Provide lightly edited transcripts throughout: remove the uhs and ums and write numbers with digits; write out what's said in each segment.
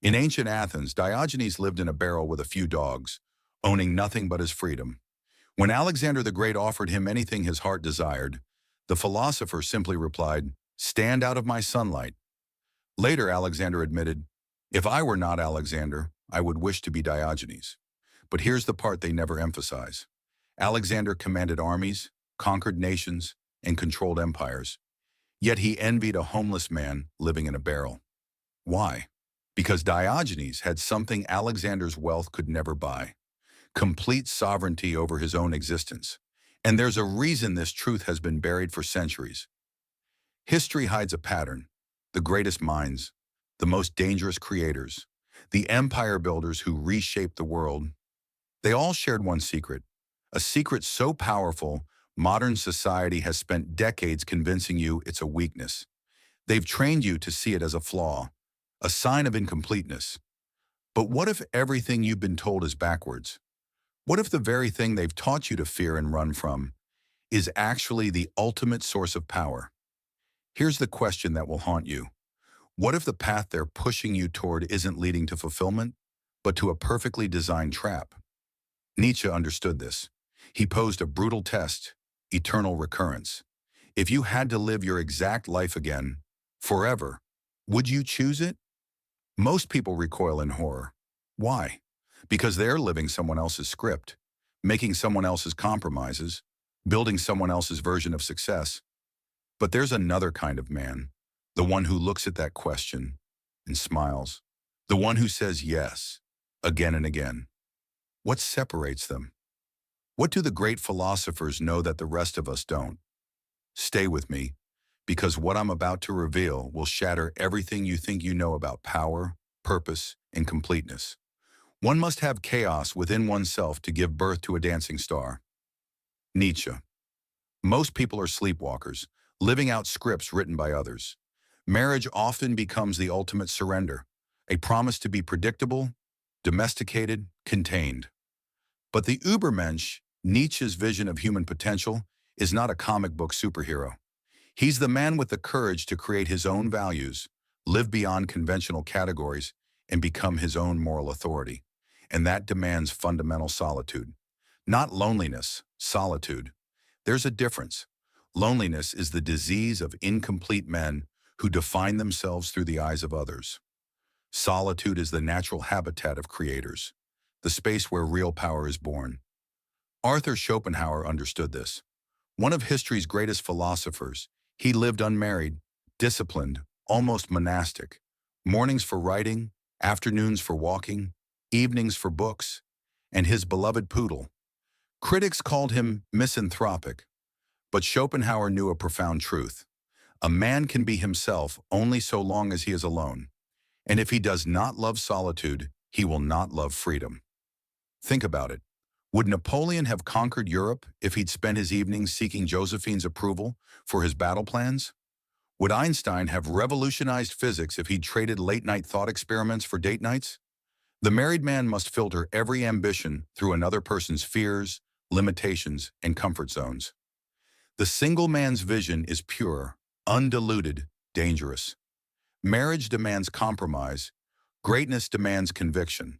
In ancient Athens, Diogenes lived in a barrel with a few dogs, owning nothing but his freedom. When Alexander the Great offered him anything his heart desired, the philosopher simply replied, "Stand out of my sunlight." Later, Alexander admitted, "If I were not Alexander, I would wish to be Diogenes." But here's the part they never emphasize. Alexander commanded armies, conquered nations, and controlled empires. Yet he envied a homeless man living in a barrel. Why? Because Diogenes had something Alexander's wealth could never buy: complete sovereignty over his own existence. And there's a reason this truth has been buried for centuries. History hides a pattern. The greatest minds, the most dangerous creators, the empire builders who reshaped the world, they all shared one secret, a secret so powerful, modern society has spent decades convincing you it's a weakness. They've trained you to see it as a flaw, a sign of incompleteness. But what if everything you've been told is backwards? What if the very thing they've taught you to fear and run from is actually the ultimate source of power? Here's the question that will haunt you. What if the path they're pushing you toward isn't leading to fulfillment, but to a perfectly designed trap? Nietzsche understood this. He posed a brutal test: eternal recurrence. If you had to live your exact life again, forever, would you choose it? Most people recoil in horror. Why? Because they're living someone else's script, making someone else's compromises, building someone else's version of success. But there's another kind of man, the one who looks at that question and smiles, the one who says yes, again and again. What separates them? What do the great philosophers know that the rest of us don't? Stay with me, because what I'm about to reveal will shatter everything you think you know about power, purpose, and completeness. One must have chaos within oneself to give birth to a dancing star. Nietzsche. Most people are sleepwalkers, living out scripts written by others. Marriage often becomes the ultimate surrender, a promise to be predictable, domesticated, contained. But the Übermensch, Nietzsche's vision of human potential, is not a comic book superhero. He's the man with the courage to create his own values, live beyond conventional categories, and become his own moral authority. And that demands fundamental solitude. Not loneliness, solitude. There's a difference. Loneliness is the disease of incomplete men who define themselves through the eyes of others. Solitude is the natural habitat of creators, the space where real power is born. Arthur Schopenhauer understood this. One of history's greatest philosophers, he lived unmarried, disciplined, almost monastic. Mornings for writing, afternoons for walking, evenings for books, and his beloved poodle. Critics called him misanthropic, but Schopenhauer knew a profound truth. A man can be himself only so long as he is alone. And if he does not love solitude, he will not love freedom. Think about it. Would Napoleon have conquered Europe if he'd spent his evenings seeking Josephine's approval for his battle plans? Would Einstein have revolutionized physics if he'd traded late-night thought experiments for date nights? The married man must filter every ambition through another person's fears, limitations, and comfort zones. The single man's vision is pure, undiluted, dangerous. Marriage demands compromise. Greatness demands conviction.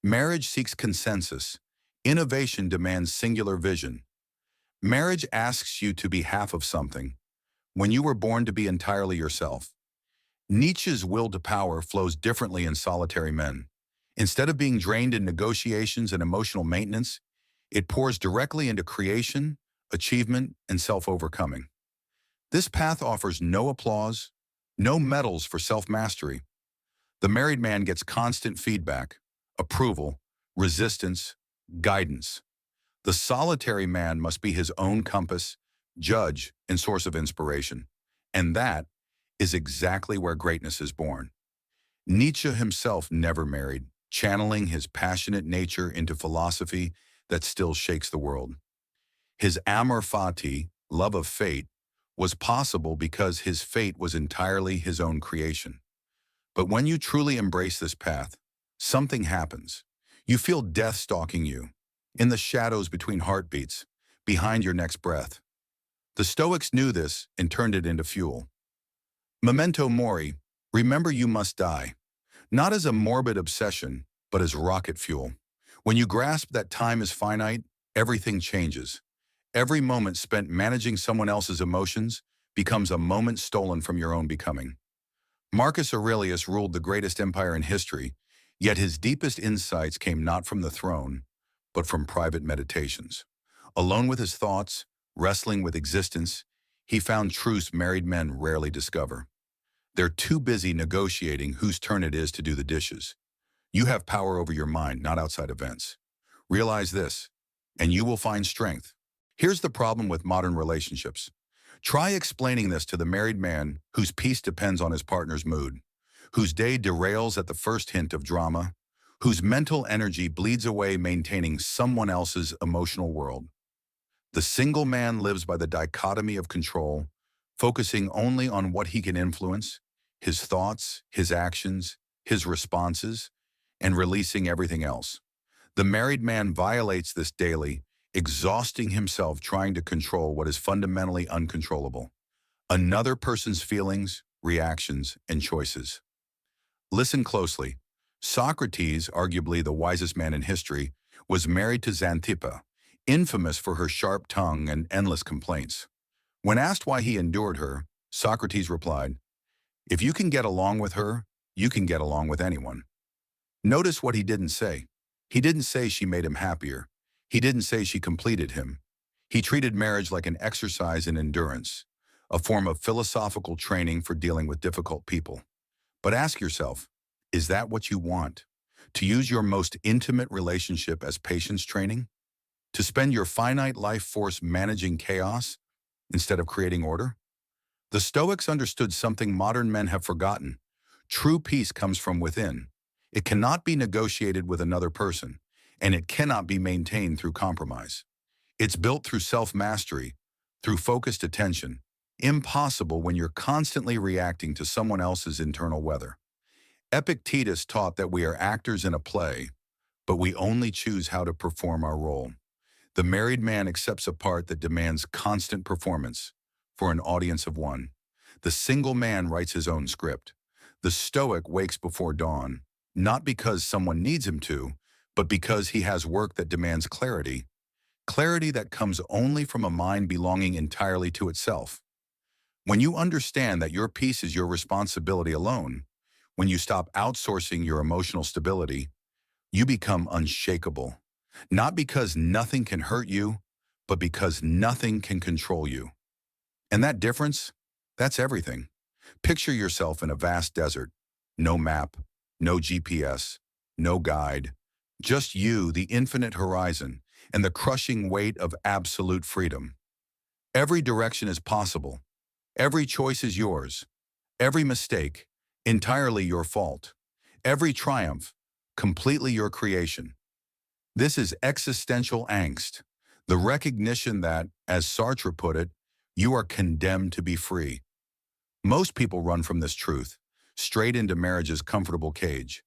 Marriage seeks consensus. Innovation demands singular vision. Marriage asks you to be half of something, when you were born to be entirely yourself. Nietzsche's will to power flows differently in solitary men. Instead of being drained in negotiations and emotional maintenance, it pours directly into creation, achievement, and self-overcoming. This path offers no applause, no medals for self-mastery. The married man gets constant feedback, approval, resistance, guidance. The solitary man must be his own compass, judge, and source of inspiration. And that is exactly where greatness is born. Nietzsche himself never married, channeling his passionate nature into philosophy that still shakes the world. His amor fati, love of fate, was possible because his fate was entirely his own creation. But when you truly embrace this path, something happens. You feel death stalking you, in the shadows between heartbeats, behind your next breath. The Stoics knew this and turned it into fuel. Memento mori, remember you must die. not as a morbid obsession, but as rocket fuel. When you grasp that time is finite, everything changes. Every moment spent managing someone else's emotions becomes a moment stolen from your own becoming. Marcus Aurelius ruled the greatest empire in history, yet his deepest insights came not from the throne, but from private meditations. Alone with his thoughts, wrestling with existence, he found truths married men rarely discover. They're too busy negotiating whose turn it is to do the dishes. You have power over your mind, not outside events. Realize this, and you will find strength. Here's the problem with modern relationships. Try explaining this to the married man whose peace depends on his partner's mood, whose day derails at the first hint of drama, whose mental energy bleeds away maintaining someone else's emotional world. The single man lives by the dichotomy of control, focusing only on what he can influence, his thoughts, his actions, his responses, and releasing everything else. The married man violates this daily, exhausting himself trying to control what is fundamentally uncontrollable: another person's feelings, reactions, and choices. Listen closely. Socrates, arguably the wisest man in history, was married to Xanthippe, infamous for her sharp tongue and endless complaints. When asked why he endured her, Socrates replied, "If you can get along with her, you can get along with anyone." Notice what he didn't say. He didn't say she made him happier. He didn't say she completed him. He treated marriage like an exercise in endurance, a form of philosophical training for dealing with difficult people. But ask yourself, is that what you want? To use your most intimate relationship as patience training? To spend your finite life force managing chaos instead of creating order? The Stoics understood something modern men have forgotten. True peace comes from within. It cannot be negotiated with another person, and it cannot be maintained through compromise. It's built through self-mastery, through focused attention, impossible when you're constantly reacting to someone else's internal weather. Epictetus taught that we are actors in a play, but we only choose how to perform our role. The married man accepts a part that demands constant performance for an audience of one. The single man writes his own script. The Stoic wakes before dawn, not because someone needs him to, but because he has work that demands clarity, clarity that comes only from a mind belonging entirely to itself. When you understand that your peace is your responsibility alone, when you stop outsourcing your emotional stability, you become unshakable. Not because nothing can hurt you, but because nothing can control you. And that difference, that's everything. Picture yourself in a vast desert. No map, no GPS, no guide. Just you, the infinite horizon, and the crushing weight of absolute freedom. Every direction is possible. Every choice is yours. Every mistake, entirely your fault. Every triumph, completely your creation. This is existential angst, the recognition that, as Sartre put it, you are condemned to be free. Most people run from this truth, straight into marriage's comfortable cage.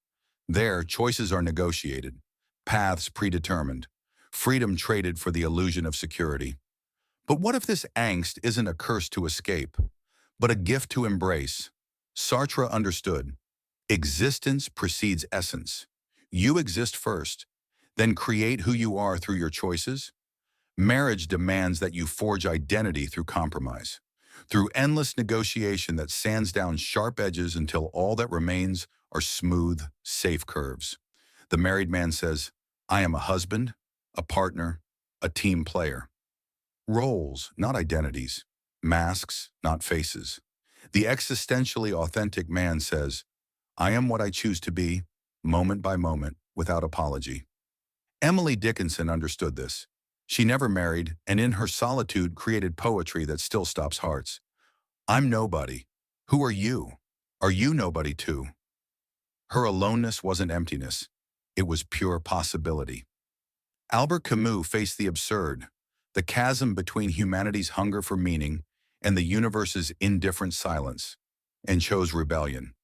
There, choices are negotiated, paths predetermined, freedom traded for the illusion of security. But what if this angst isn't a curse to escape, but a gift to embrace? Sartre understood. Existence precedes essence. You exist first, then create who you are through your choices. Marriage demands that you forge identity through compromise, through endless negotiation that sands down sharp edges until all that remains are smooth, safe curves. The married man says, "I am a husband, a partner, a team player." Roles, not identities. Masks, not faces. The existentially authentic man says, "I am what I choose to be, moment by moment, without apology." Emily Dickinson understood this. She never married, and in her solitude created poetry that still stops hearts. I'm nobody. Who are you? Are you nobody too? Her aloneness wasn't emptiness. It was pure possibility. Albert Camus faced the absurd, the chasm between humanity's hunger for meaning and the universe's indifferent silence, and chose rebellion.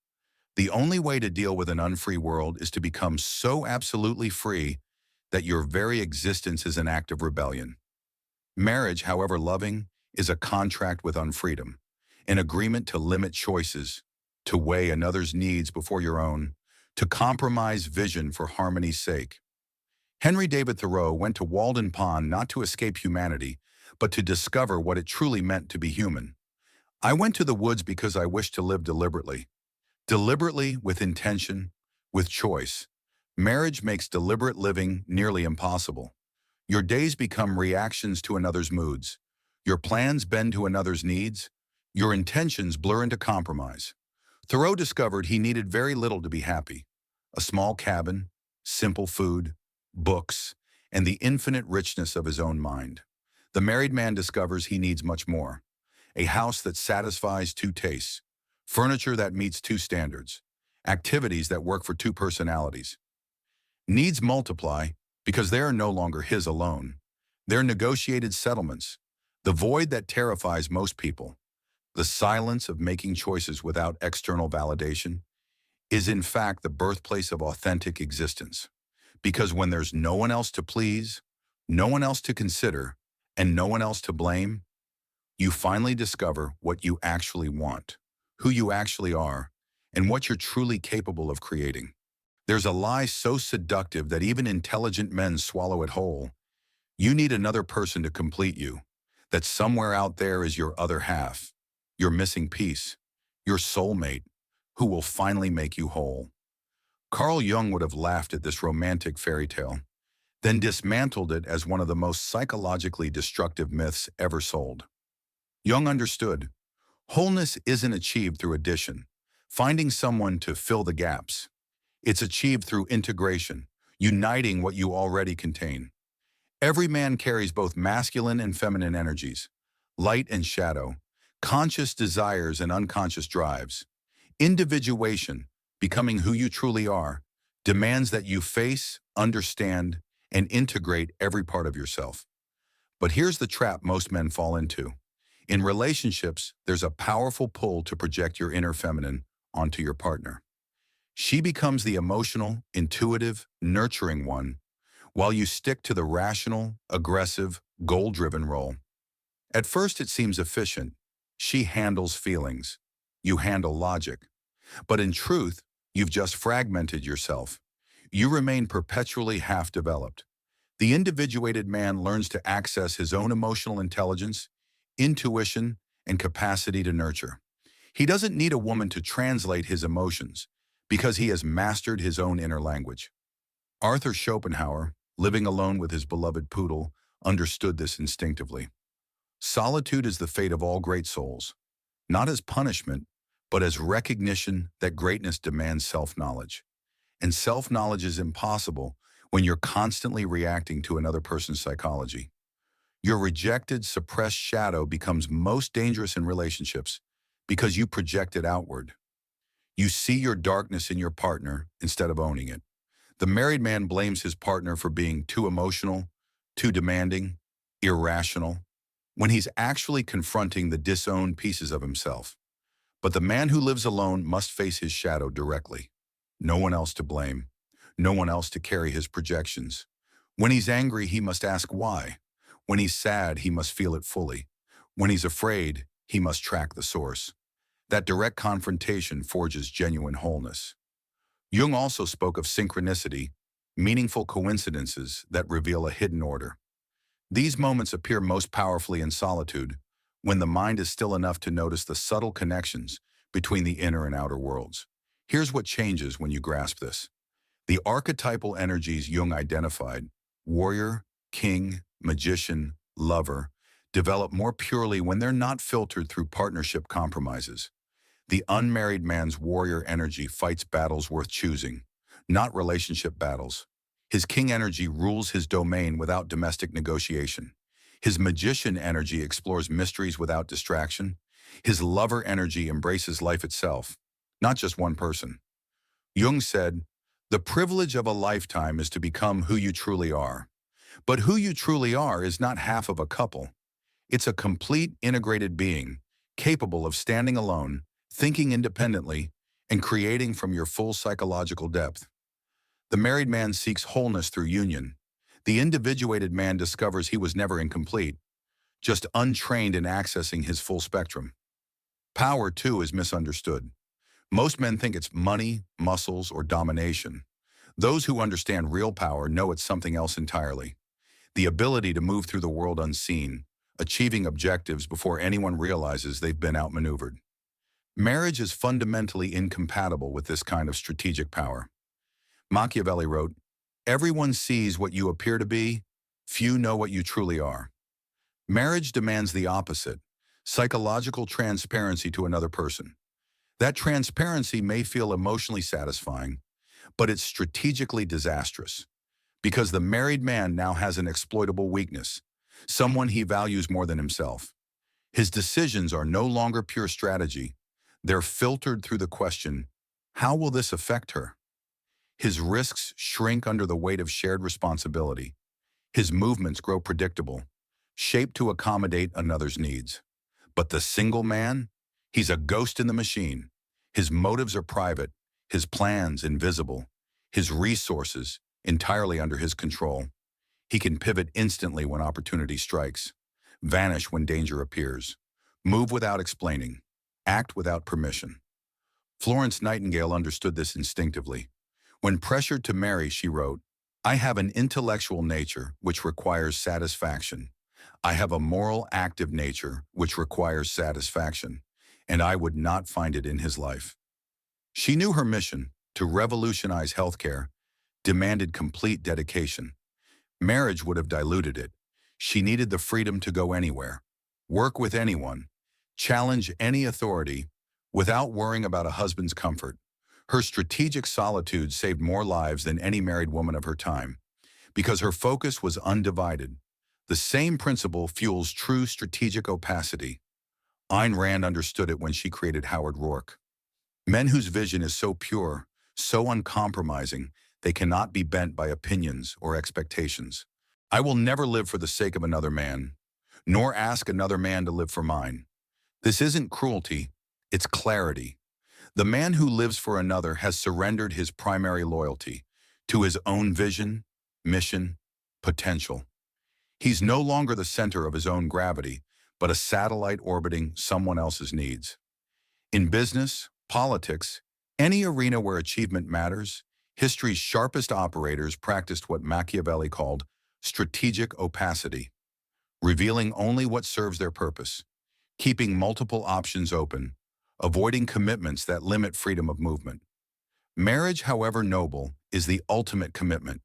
The only way to deal with an unfree world is to become so absolutely free that your very existence is an act of rebellion. Marriage, however loving, is a contract with unfreedom, an agreement to limit choices, to weigh another's needs before your own, to compromise vision for harmony's sake. Henry David Thoreau went to Walden Pond not to escape humanity, but to discover what it truly meant to be human. I went to the woods because I wished to live deliberately. Deliberately, with intention, with choice. Marriage makes deliberate living nearly impossible. Your days become reactions to another's moods. Your plans bend to another's needs. Your intentions blur into compromise. Thoreau discovered he needed very little to be happy. A small cabin, simple food, books, and the infinite richness of his own mind. The married man discovers he needs much more. A house that satisfies two tastes, furniture that meets two standards, activities that work for two personalities. Needs multiply because they are no longer his alone. They're negotiated settlements, the void that terrifies most people. The silence of making choices without external validation is in fact the birthplace of authentic existence. Because when there's no one else to please, no one else to consider, and no one else to blame, you finally discover what you actually want, who you actually are, and what you're truly capable of creating. There's a lie so seductive that even intelligent men swallow it whole. You need another person to complete you, that somewhere out there is your other half, your missing piece, your soulmate, who will finally make you whole. Carl Jung would have laughed at this romantic fairy tale, then dismantled it as one of the most psychologically destructive myths ever sold. Jung understood, wholeness isn't achieved through addition, finding someone to fill the gaps. It's achieved through integration, uniting what you already contain. Every man carries both masculine and feminine energies, light and shadow, conscious desires and unconscious drives. Individuation, becoming who you truly are, demands that you face, understand, and integrate every part of yourself. But here's the trap most men fall into. In relationships, there's a powerful pull to project your inner feminine onto your partner. She becomes the emotional, intuitive, nurturing one, while you stick to the rational, aggressive, goal-driven role. At first it seems efficient. She handles feelings. You handle logic. But in truth, you've just fragmented yourself. You remain perpetually half-developed. The individuated man learns to access his own emotional intelligence, intuition, and capacity to nurture. He doesn't need a woman to translate his emotions because he has mastered his own inner language. Arthur Schopenhauer, living alone with his beloved poodle, understood this instinctively. Solitude is the fate of all great souls, not as punishment, but as recognition that greatness demands self-knowledge. And self-knowledge is impossible when you're constantly reacting to another person's psychology. Your rejected, suppressed shadow becomes most dangerous in relationships because you project it outward. You see your darkness in your partner instead of owning it. The married man blames his partner for being too emotional, too demanding, irrational, when he's actually confronting the disowned pieces of himself. But the man who lives alone must face his shadow directly. No one else to blame. No one else to carry his projections. When he's angry, he must ask why. When he's sad, he must feel it fully. When he's afraid, he must track the source. That direct confrontation forges genuine wholeness. Jung also spoke of synchronicity, meaningful coincidences that reveal a hidden order. These moments appear most powerfully in solitude, when the mind is still enough to notice the subtle connections between the inner and outer worlds. Here's what changes when you grasp this. The archetypal energies Jung identified, warrior, king, magician, lover, develop more purely when they're not filtered through partnership compromises. The unmarried man's warrior energy fights battles worth choosing, not relationship battles. His king energy rules his domain without domestic negotiation. His magician energy explores mysteries without distraction. His lover energy embraces life itself, not just one person. Jung said, "The privilege of a lifetime is to become who you truly are. But who you truly are is not half of a couple. It's a complete, integrated being, capable of standing alone, thinking independently, and creating from your full psychological depth." The married man seeks wholeness through union. The individuated man discovers he was never incomplete, just untrained in accessing his full spectrum. Power, too, is misunderstood. Most men think it's money, muscles, or domination. Those who understand real power know it's something else entirely. The ability to move through the world unseen, achieving objectives before anyone realizes they've been outmaneuvered. Marriage is fundamentally incompatible with this kind of strategic power. Machiavelli wrote, "Everyone sees what you appear to be, few know what you truly are." Marriage demands the opposite, psychological transparency to another person. That transparency may feel emotionally satisfying, but it's strategically disastrous because the married man now has an exploitable weakness, someone he values more than himself. His decisions are no longer pure strategy. They're filtered through the question, how will this affect her? His risks shrink under the weight of shared responsibility. His movements grow predictable, shaped to accommodate another's needs. But the single man? He's a ghost in the machine. His motives are private, his plans invisible, his resources entirely under his control. He can pivot instantly when opportunity strikes, vanish when danger appears, move without explaining, act without permission. Florence Nightingale understood this instinctively. When pressured to marry, she wrote, "I have an intellectual nature which requires satisfaction. I have a moral, active nature which requires satisfaction, and I would not find it in his life." She knew her mission, to revolutionize healthcare, demanded complete dedication. Marriage would have diluted it. She needed the freedom to go anywhere, work with anyone, challenge any authority, without worrying about a husband's comfort. Her strategic solitude saved more lives than any married woman of her time, because her focus was undivided. The same principle fuels true strategic opacity. Ayn Rand understood it when she created Howard Rourke. Men whose vision is so pure, so uncompromising, they cannot be bent by opinions or expectations. I will never live for the sake of another man, nor ask another man to live for mine. This isn't cruelty, it's clarity. The man who lives for another has surrendered his primary loyalty to his own vision, mission, potential. He's no longer the center of his own gravity, but a satellite orbiting someone else's needs. In business, politics, any arena where achievement matters, history's sharpest operators practiced what Machiavelli called strategic opacity, revealing only what serves their purpose, keeping multiple options open, avoiding commitments that limit freedom of movement. Marriage, however noble, is the ultimate commitment.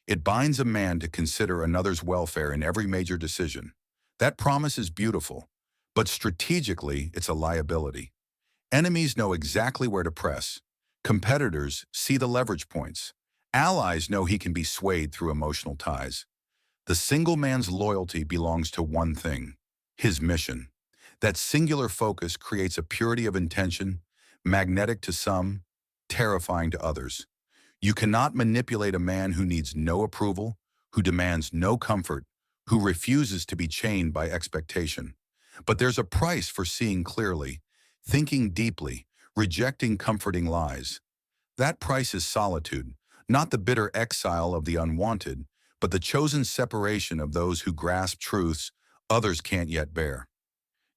It binds a man to consider another's welfare in every major decision. That promise is beautiful, but strategically, it's a liability. Enemies know exactly where to press. Competitors see the leverage points. Allies know he can be swayed through emotional ties. The single man's loyalty belongs to one thing, his mission. That singular focus creates a purity of intention, magnetic to some, terrifying to others. You cannot manipulate a man who needs no approval, who demands no comfort, who refuses to be chained by expectation. But there's a price for seeing clearly, thinking deeply, rejecting comforting lies. That price is solitude, not the bitter exile of the unwanted, but the chosen separation of those who grasp truths others can't yet bear.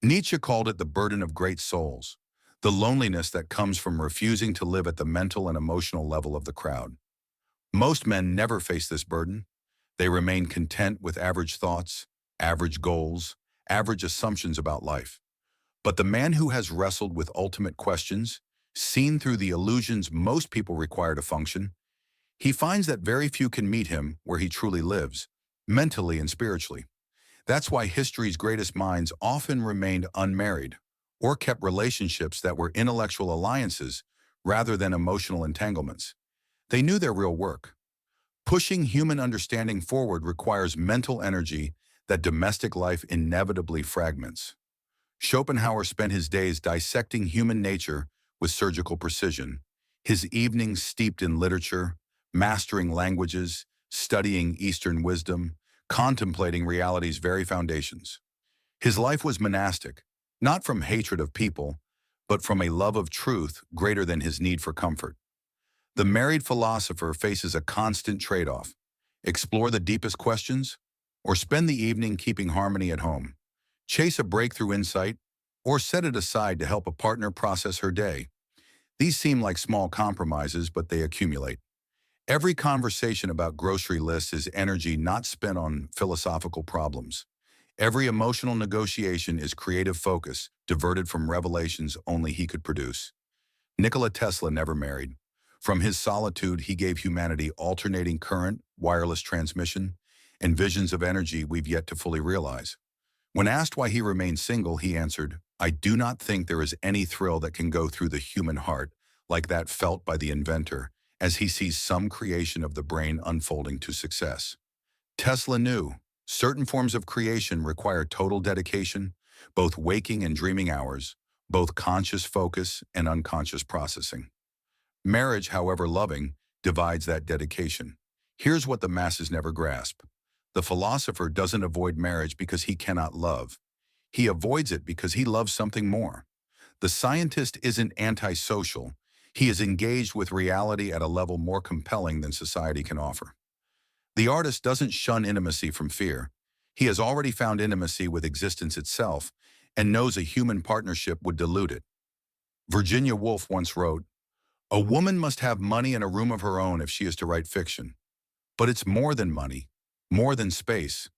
Nietzsche called it the burden of great souls, the loneliness that comes from refusing to live at the mental and emotional level of the crowd. Most men never face this burden. They remain content with average thoughts, average goals, average assumptions about life. But the man who has wrestled with ultimate questions, seen through the illusions most people require to function, he finds that very few can meet him where he truly lives, mentally and spiritually. That's why history's greatest minds often remained unmarried or kept relationships that were intellectual alliances rather than emotional entanglements. They knew their real work. Pushing human understanding forward requires mental energy that domestic life inevitably fragments. Schopenhauer spent his days dissecting human nature with surgical precision, his evenings steeped in literature, mastering languages, studying Eastern wisdom, contemplating reality's very foundations. His life was monastic, not from hatred of people, but from a love of truth greater than his need for comfort. The married philosopher faces a constant trade-off: explore the deepest questions, or spend the evening keeping harmony at home, chase a breakthrough insight, or set it aside to help a partner process her day. These seem like small compromises, but they accumulate. Every conversation about grocery lists is energy not spent on philosophical problems. Every emotional negotiation is creative focus, diverted from revelations only he could produce. Nikola Tesla never married. From his solitude, he gave humanity alternating current, wireless transmission, and visions of energy we've yet to fully realize. When asked why he remained single, he answered, "I do not think there is any thrill that can go through the human heart like that felt by the inventor as he sees some creation of the brain unfolding to success." Tesla knew certain forms of creation require total dedication, both waking and dreaming hours, both conscious focus and unconscious processing. Marriage, however loving, divides that dedication. Here's what the masses never grasp. The philosopher doesn't avoid marriage because he cannot love. He avoids it because he loves something more. The scientist isn't antisocial. He is engaged with reality at a level more compelling than society can offer. The artist doesn't shun intimacy from fear. He has already found intimacy with existence itself and knows a human partnership would dilute it. Virginia Woolf once wrote, "A woman must have money and a room of her own if she is to write fiction. But it's more than money, more than space.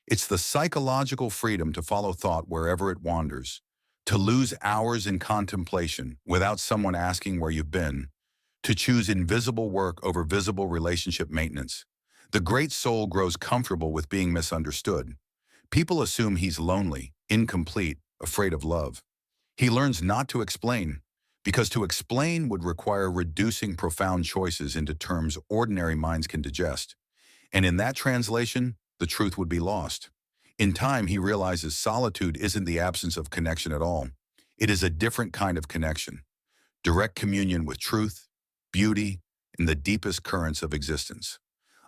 It's the psychological freedom to follow thought wherever it wanders, to lose hours in contemplation without someone asking where you've been, to choose invisible work over visible relationship maintenance. The great soul grows comfortable with being misunderstood. People assume he's lonely, incomplete, afraid of love. He learns not to explain, because to explain would require reducing profound choices into terms ordinary minds can digest. And in that translation, the truth would be lost. In time, he realizes solitude isn't the absence of connection at all. It is a different kind of connection. Direct communion with truth, beauty, and the deepest currents of existence.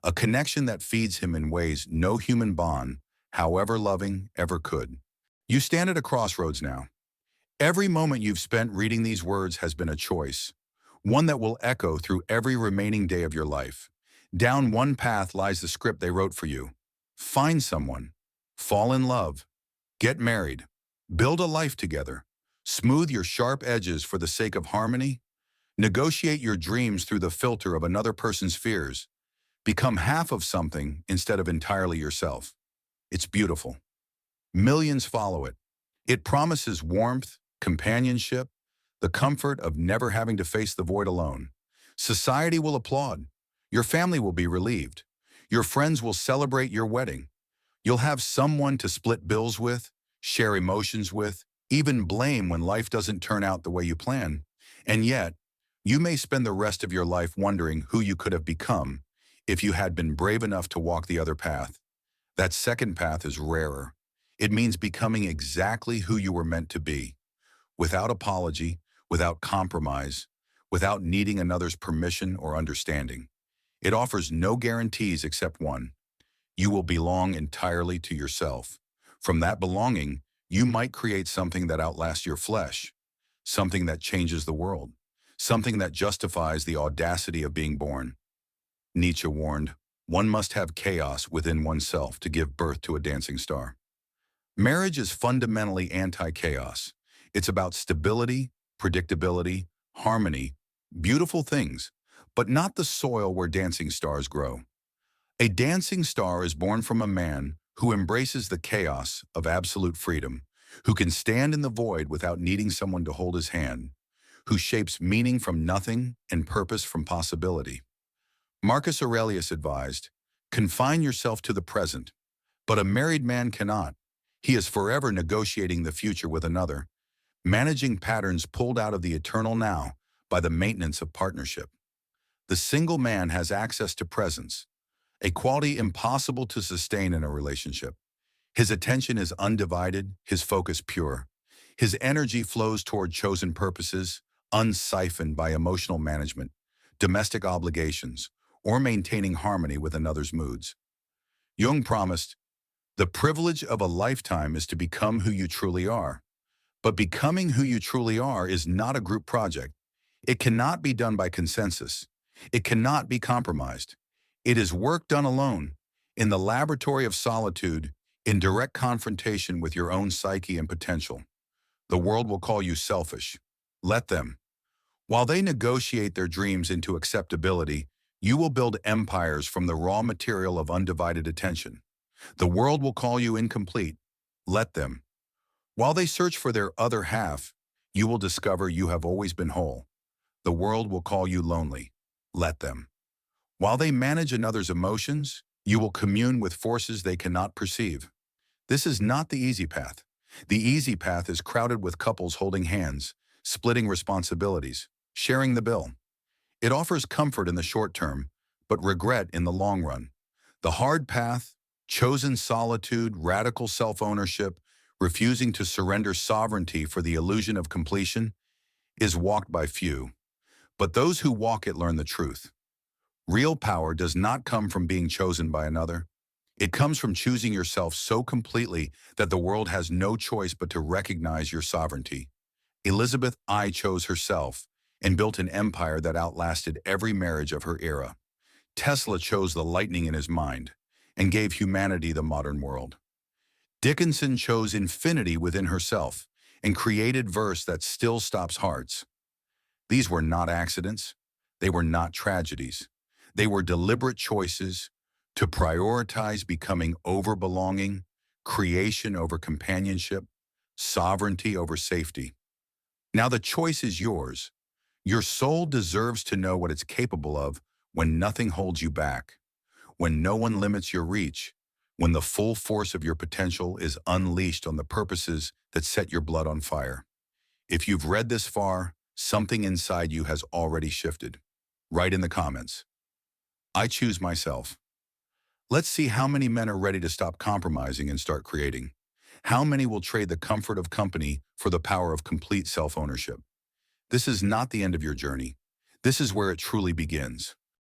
A connection that feeds him in ways no human bond, however loving, ever could. You stand at a crossroads now. Every moment you've spent reading these words has been a choice, one that will echo through every remaining day of your life. Down one path lies the script they wrote for you. Find someone, fall in love, get married, build a life together, smooth your sharp edges for the sake of harmony, negotiate your dreams through the filter of another person's fears, become half of something instead of entirely yourself. It's beautiful. Millions follow it. It promises warmth, companionship, the comfort of never having to face the void alone. Society will applaud. Your family will be relieved. Your friends will celebrate your wedding. You'll have someone to split bills with, share emotions with, even blame when life doesn't turn out the way you plan. And yet, you may spend the rest of your life wondering who you could have become if you had been brave enough to walk the other path. That second path is rarer. It means becoming exactly who you were meant to be, without apology, without compromise, without needing another's permission or understanding. It offers no guarantees except one. You will belong entirely to yourself. From that belonging, you might create something that outlasts your flesh, something that changes the world, something that justifies the audacity of being born. Nietzsche warned, one must have chaos within oneself to give birth to a dancing star. Marriage is fundamentally anti-chaos. It's about stability, predictability, harmony, beautiful things, but not the soil where dancing stars grow. A dancing star is born from a man who embraces the chaos of absolute freedom, who can stand in the void without needing someone to hold his hand, who shapes meaning from nothing and purpose from possibility. Marcus Aurelius advised, confine yourself to the present, but a married man cannot. He is forever negotiating the future with another, managing patterns pulled out of the eternal now by the maintenance of partnership. The single man has access to presence, a quality impossible to sustain in a relationship. His attention is undivided, his focus pure. His energy flows toward chosen purposes, unsiphoned by emotional management, domestic obligations, or maintaining harmony with another's moods. Jung promised, the privilege of a lifetime is to become who you truly are. But becoming who you truly are is not a group project. It cannot be done by consensus. It cannot be compromised. It is work done alone, in the laboratory of solitude, in direct confrontation with your own psyche and potential. The world will call you selfish. Let them. While they negotiate their dreams into acceptability, you will build empires from the raw material of undivided attention. The world will call you incomplete. Let them. While they search for their other half, you will discover you have always been whole. The world will call you lonely. Let them. While they manage another's emotions, you will commune with forces they cannot perceive. This is not the easy path. The easy path is crowded with couples holding hands, splitting responsibilities, sharing the bill. It offers comfort in the short term, but regret in the long run. The hard path, chosen solitude, radical self-ownership, refusing to surrender sovereignty for the illusion of completion, is walked by few. But those who walk it learn the truth. Real power does not come from being chosen by another. It comes from choosing yourself so completely that the world has no choice but to recognize your sovereignty. Elizabeth I chose herself and built an empire that outlasted every marriage of her era. Tesla chose the lightning in his mind and gave humanity the modern world. Dickinson chose infinity within herself and created verse that still stops hearts. These were not accidents. They were not tragedies. They were deliberate choices to prioritize becoming over belonging, creation over companionship, sovereignty over safety. Now the choice is yours. Your soul deserves to know what it's capable of when nothing holds you back, when no one limits your reach, when the full force of your potential is unleashed on the purposes that set your blood on fire. If you've read this far, something inside you has already shifted. Write in the comments, I choose myself. Let's see how many men are ready to stop compromising and start creating. How many will trade the comfort of company for the power of complete self-ownership? This is not the end of your journey. This is where it truly begins.